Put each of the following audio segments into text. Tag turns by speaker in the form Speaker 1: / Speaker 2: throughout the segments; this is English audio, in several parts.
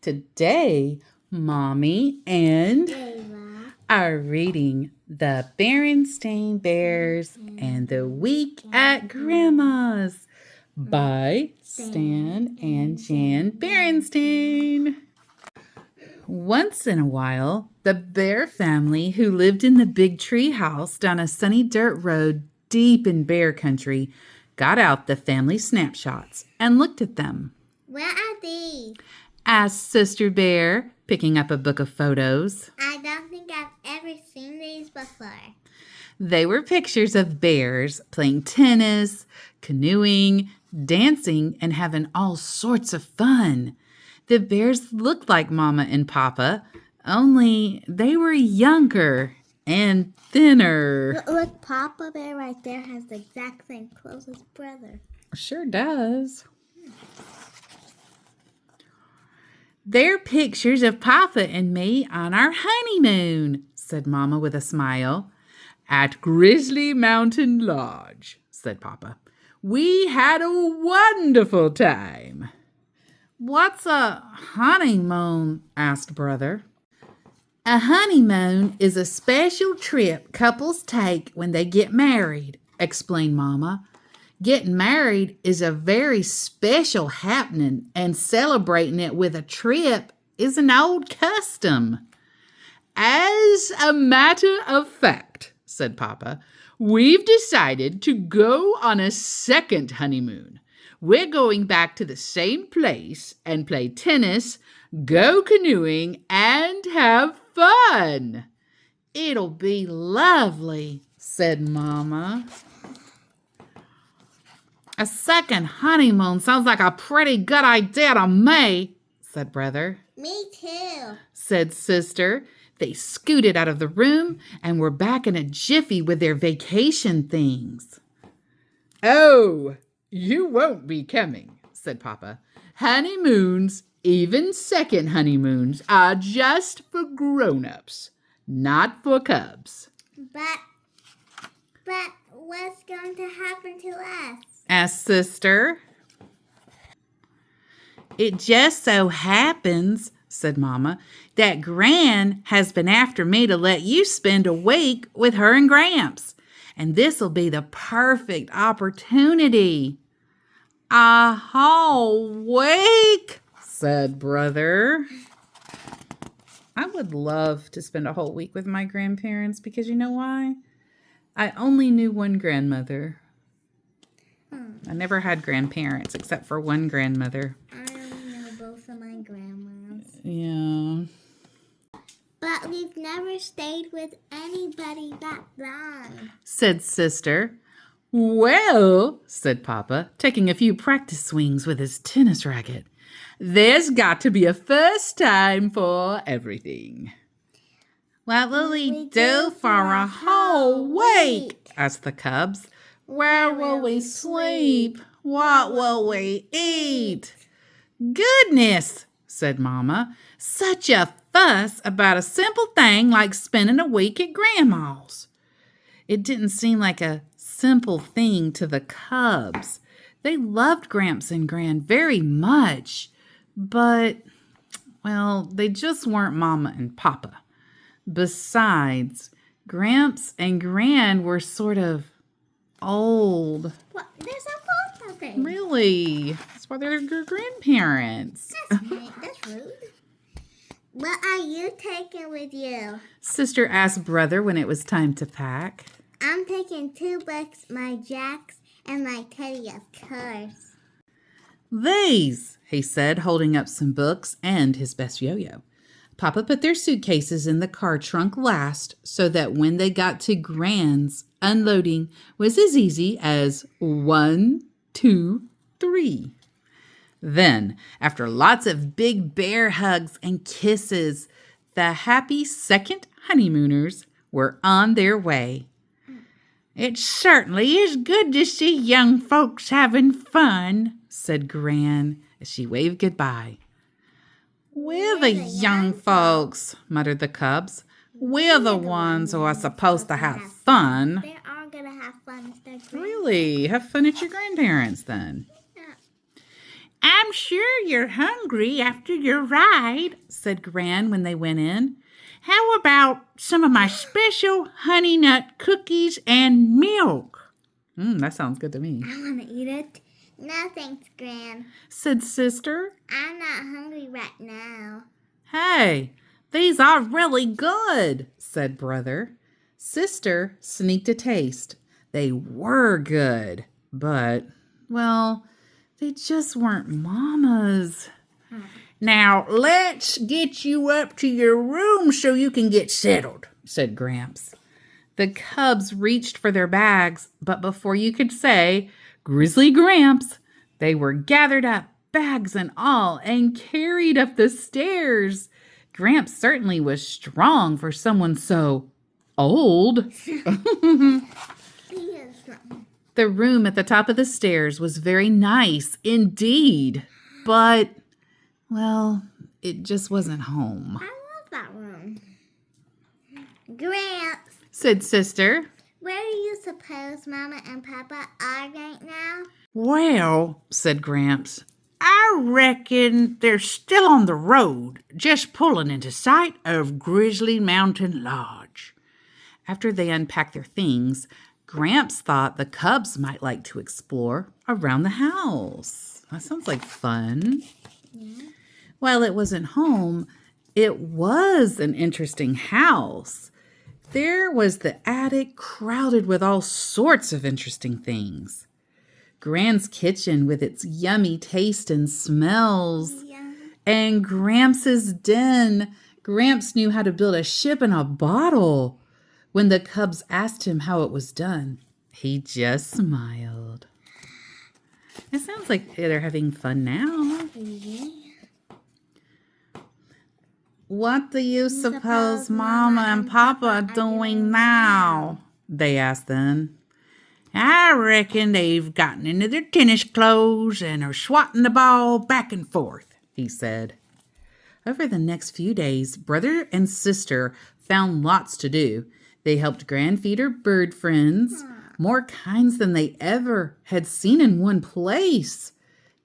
Speaker 1: Today, Mommy and
Speaker 2: Layla
Speaker 1: are reading The Berenstain Bears and the Week at Grandma's by Stan and Jan Berenstain. Once in a while, the Bear family who lived in the big tree house down a sunny dirt road deep in bear country got out the family snapshots and looked at them.
Speaker 2: What are these?
Speaker 1: Asked Sister Bear, picking up a book of photos.
Speaker 2: I don't think I've ever seen these before.
Speaker 1: They were pictures of bears playing tennis, canoeing, dancing, and having all sorts of fun. The bears looked like Mama and Papa, only they were younger and thinner.
Speaker 2: Look, Papa Bear right there has the exact same clothes as brother.
Speaker 1: Sure does. They're pictures of Papa and me on our honeymoon, said Mama with a smile. At Grizzly Mountain Lodge, said Papa. We had a wonderful time. What's a honeymoon? Asked Brother. A honeymoon is a special trip couples take when they get married, explained Mama. Getting married is a very special happening, and celebrating it with a trip is an old custom. As a matter of fact, said Papa, we've decided to go on a second honeymoon. We're going back to the same place and play tennis, go canoeing, and have fun. It'll be lovely, said Mama. A second honeymoon sounds like a pretty good idea to me, said Brother.
Speaker 2: Me too,
Speaker 1: said Sister. They scooted out of the room and were back in a jiffy with their vacation things. Oh, you won't be coming, said Papa. Honeymoons, even second honeymoons, are just for grown-ups, not for cubs.
Speaker 2: But what's going to happen to us?
Speaker 1: Asked Sister. It just so happens, said Mama, that Gran has been after me to let you spend a week with her and Gramps. And this'll be the perfect opportunity. A whole week, said Brother. I would love to spend a whole week with my grandparents because you know why? I only knew one grandmother. I never had grandparents except for one grandmother.
Speaker 2: I only know both of my grandmas.
Speaker 1: Yeah.
Speaker 2: But we've never stayed with anybody that long,
Speaker 1: said Sister. Well, said Papa, taking a few practice swings with his tennis racket, there's got to be a first time for everything. What will we do for a whole week? Asked the cubs. Where will we sleep? What will we eat? Goodness, said Mama. Such a fuss about a simple thing like spending a week at Grandma's. It didn't seem like a simple thing to the cubs. They loved Gramps and Gran very much, but, well, they just weren't Mama and Papa. Besides, Gramps and Gran were sort of old.
Speaker 2: What? There's a both of them.
Speaker 1: Really? That's why they're your grandparents.
Speaker 2: That's rude. What are you taking with you?
Speaker 1: Sister asked Brother when it was time to pack.
Speaker 2: I'm taking 2 books, my jacks, and my teddy, of course.
Speaker 1: These, he said, holding up some books and his best yo-yo. Papa put their suitcases in the car trunk last so that when they got to Gran's, unloading was as easy as 1, 2, 3. Then, after lots of big bear hugs and kisses, the happy second honeymooners were on their way. It certainly is good to see young folks having fun, said Gran as she waved goodbye. We're the young folks, muttered the cubs. We're the ones who are supposed to have fun.
Speaker 2: They are going to have fun.
Speaker 1: Really? Have fun at your grandparents' then.
Speaker 2: Yeah.
Speaker 1: I'm sure you're hungry after your ride, said Gran when they went in. How about some of my special honey nut cookies and milk? That sounds good to me,
Speaker 2: I want to eat it. No, thanks, Gran.
Speaker 1: said Sister.
Speaker 2: I'm not hungry right now.
Speaker 1: Hey, these are really good, said Brother. Sister sneaked a taste. They were good, but, well, they just weren't Mama's. Now, let's get you up to your room so you can get settled, said Gramps. The cubs reached for their bags, but before you could say, Grizzly Gramps, they were gathered up, bags and all, and carried up the stairs. Gramps certainly was strong for someone so old.
Speaker 2: He is strong.
Speaker 1: The room at the top of the stairs was very nice indeed, but, well, it just wasn't home,
Speaker 2: I love that room. Gramps,
Speaker 1: said Sister.
Speaker 2: where do you suppose Mama and Papa are right now?
Speaker 1: Well, said Gramps, I reckon they're still on the road, just pulling into sight of Grizzly Mountain Lodge. After they unpacked their things, Gramps thought the cubs might like to explore around the house. That sounds like fun.
Speaker 2: Yeah.
Speaker 1: While it wasn't home, it was an interesting house. There was the attic crowded with all sorts of interesting things. Gran's kitchen with its yummy taste and smells.
Speaker 2: Yeah.
Speaker 1: And Gramps' den. Gramps knew how to build a ship in a bottle. When the cubs asked him how it was done, he just smiled. It sounds like they're having fun now.
Speaker 2: Yeah.
Speaker 1: What do you suppose Mama and Papa are doing now? They asked then. I reckon they've gotten into their tennis clothes and are swatting the ball back and forth, he said. Over the next few days, Brother and Sister found lots to do. They helped Gran feed her bird friends, more kinds than they ever had seen in one place.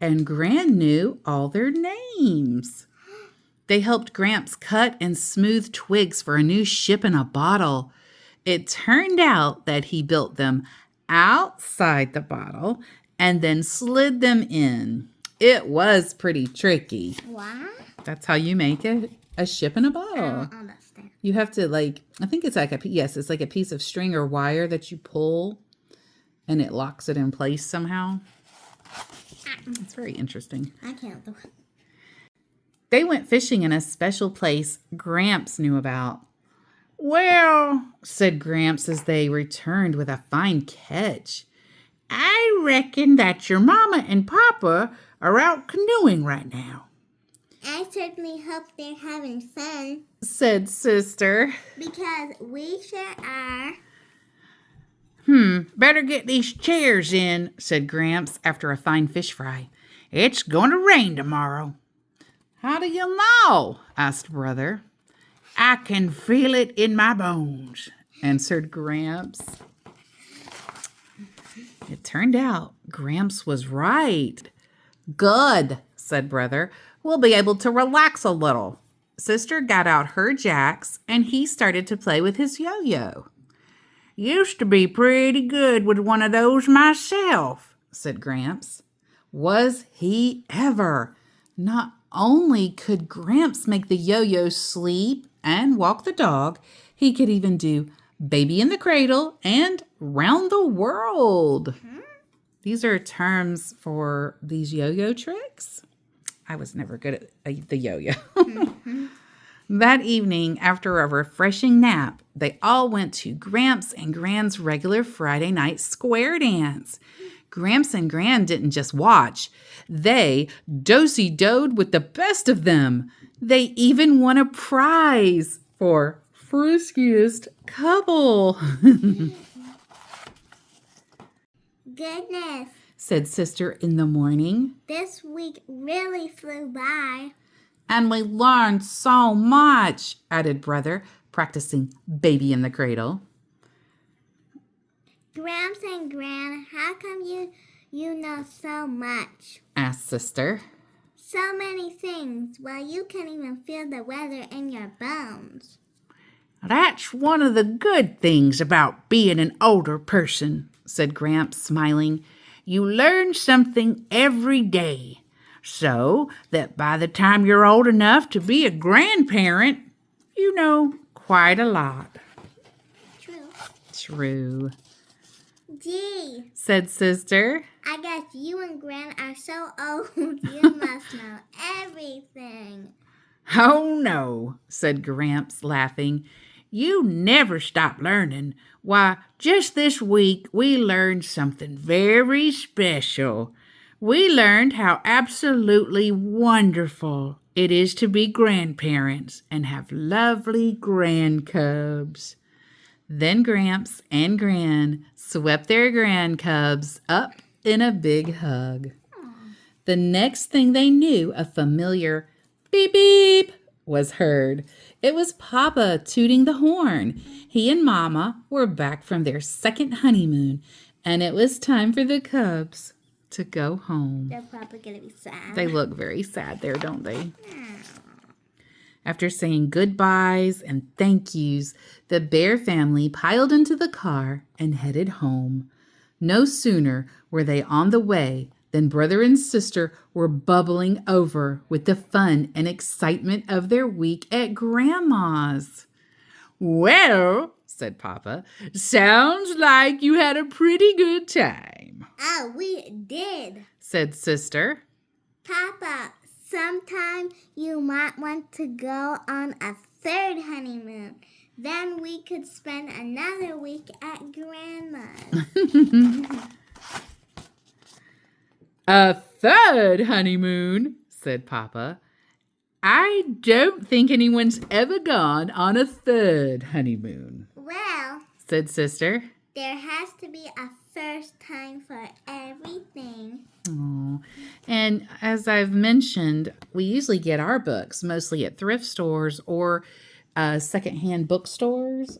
Speaker 1: And Gran knew all their names. They helped Gramps cut and smooth twigs for a new ship in a bottle. It turned out that he built them outside the bottle and then slid them in. It was pretty tricky.
Speaker 2: What?
Speaker 1: That's how you make a ship in a
Speaker 2: I
Speaker 1: bottle.
Speaker 2: don't understand.
Speaker 1: You have to I think it's like it's like a piece of string or wire that you pull and it locks it in place somehow. It's very interesting.
Speaker 2: I can't do it.
Speaker 1: They went fishing in a special place Gramps knew about. Well, said Gramps as they returned with a fine catch, I reckon that your Mama and Papa are out canoeing right now,
Speaker 2: I certainly hope they're having fun
Speaker 1: said Sister.
Speaker 2: because we sure are.
Speaker 1: Better get these chairs in, said Gramps after a fine fish fry. It's going to rain tomorrow. How do you know? Asked Brother. I can feel it in my bones, answered Gramps. It turned out Gramps was right. Good, said Brother. We'll be able to relax a little. Sister got out her jacks, and he started to play with his yo-yo. Used to be pretty good with one of those myself, said Gramps. Was he ever? Not only could Gramps make the yo-yo sleep and walk the dog, he could even do baby in the cradle and round the world. These are terms for these yo-yo tricks. I was never good at the yo-yo. That evening, after a refreshing nap, they all went to Gramps and Gran's regular Friday night square dance. Gramps and Gran didn't just watch. They do-si-doed with the best of them. They even won a prize for friskiest couple.
Speaker 2: Goodness,
Speaker 1: said Sister in the morning.
Speaker 2: this week really flew by.
Speaker 1: And we learned so much, added Brother, practicing baby in the cradle.
Speaker 2: Gramps and Gran, how come you You know so much.
Speaker 1: asked Sister.
Speaker 2: So many things. Well, you can even feel the weather in your bones.
Speaker 1: That's one of the good things about being an older person, said Gramps, smiling. You learn something every day, so that by the time you're old enough to be a grandparent, you know quite a lot.
Speaker 2: True.
Speaker 1: True,
Speaker 2: Gee,
Speaker 1: said Sister.
Speaker 2: I guess you and Gran are so old you must know everything.
Speaker 1: Oh, no, said Gramps, laughing. You never stop learning. Why, just this week we learned something very special. We learned how absolutely wonderful it is to be grandparents and have lovely grandcubs. Then Gramps and Gran swept their grandcubs up in a big hug. The next thing they knew, a familiar beep beep was heard. It was Papa tooting the horn. He and Mama were back from their second honeymoon, and it was time for the cubs to go home.
Speaker 2: They're probably going to be sad.
Speaker 1: They look very sad there, don't they? After saying goodbyes and thank yous, the Bear family piled into the car and headed home. No sooner were they on the way than Brother and Sister were bubbling over with the fun and excitement of their week at Grandma's. Well, said Papa, sounds like you had a pretty good time.
Speaker 2: Oh, we did.
Speaker 1: Said Sister.
Speaker 2: Papa, sometime you might want to go on a third honeymoon. Then we could spend another week at Grandma's.
Speaker 1: A third honeymoon, said Papa. I don't think anyone's ever gone on a third honeymoon,
Speaker 2: Well,
Speaker 1: said Sister.
Speaker 2: there has to be a first time for everything.
Speaker 1: Oh, and as I've mentioned, we usually get our books mostly at thrift stores or secondhand bookstores.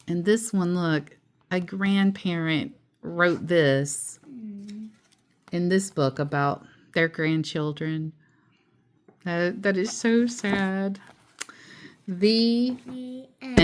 Speaker 1: And this one, look, a grandparent wrote this in this book about their grandchildren. That is so sad. The end.